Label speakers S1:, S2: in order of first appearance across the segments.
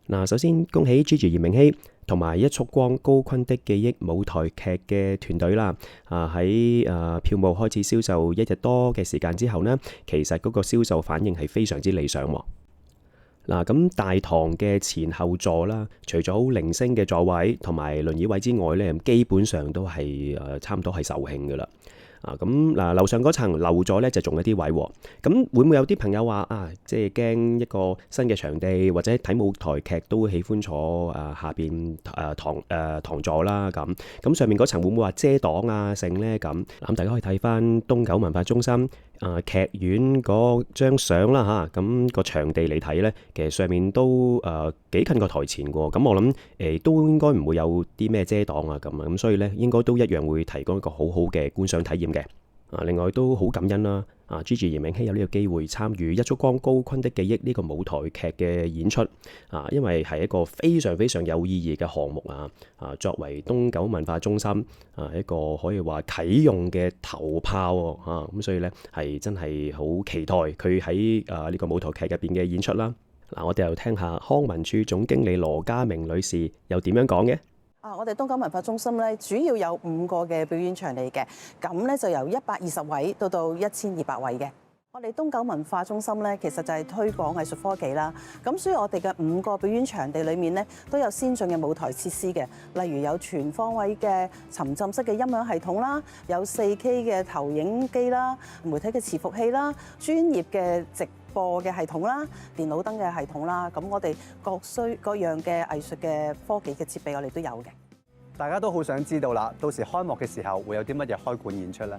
S1: 嗱，首先恭喜 Gigi 炎明熹同埋一束光高坤的記憶舞台劇嘅團隊啦。喺票務開始銷售一日多嘅時間之後呢，其實嗰個銷售反應係非常之理想喎。嗱，咁大堂嘅前後座啦，除咗零星嘅座位同埋輪椅位之外呢，基本上都係差唔多係售罄噶啦。咁嗱，樓上嗰層漏咗咧，就仲有啲位喎。咁會唔會有啲朋友話即係驚一個新嘅場地或者睇舞台劇都喜歡坐下邊堂座啦咁上面嗰層會唔會話遮擋啊剩咧咁大家可以睇翻東九文化中心劇院嗰張相啦嚇，咁個場地嚟睇咧，其實上面都幾近個台前喎。咁我諗都應該唔會有啲咩遮擋啊咁所以咧應該都一樣會提供一個好好嘅觀賞體驗嘅。另外都好感恩啦，Gigi 炎明熹有呢個機會參與一束光高坤的記憶呢個舞台劇嘅演出因為係一個非常非常有意義嘅項目作為東九文化中心一個可以話啟用嘅頭炮咁所以呢係真係好期待佢喺呢個舞台劇入邊嘅演出啦。我哋又聽下康文署總經理羅家明女士又點樣講嘅。
S2: 我哋東九文化中心咧，主要有5個嘅表演場地嘅，咁咧就由120位到1200位嘅。我哋東九文化中心咧，其實就係推廣藝術科技啦。咁所以我哋嘅5個表演場地裏面咧，都有先進嘅舞台設施嘅，例如有全方位嘅沉浸式嘅音響系統啦，有4K 嘅投影機啦，媒體嘅伺服器啦，專業嘅直播嘅系統啦，電腦燈嘅系統啦，咁我哋各樣嘅藝術嘅科技嘅設備，我哋都有嘅。
S3: 大家都好想知道啦，到時開幕嘅時候會有啲乜嘢開館演出咧？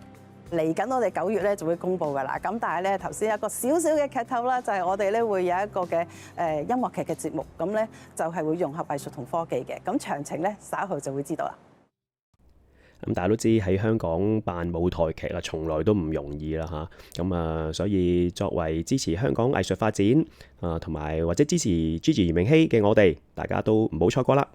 S2: 嚟緊我哋9月咧就會公布㗎啦。咁但係咧頭先有一個少少嘅劇透啦，就係我哋咧會有一個嘅音樂劇嘅節目，咁咧就係會融合藝術同科技嘅。咁詳情咧稍後就會知道啦。
S1: 大家都知喺香港辦舞台劇啦，從來都唔容易啦嚇。所以作為支持香港藝術發展同埋或者支持 Gigi 炎明熹嘅我哋，大家都唔好錯過啦。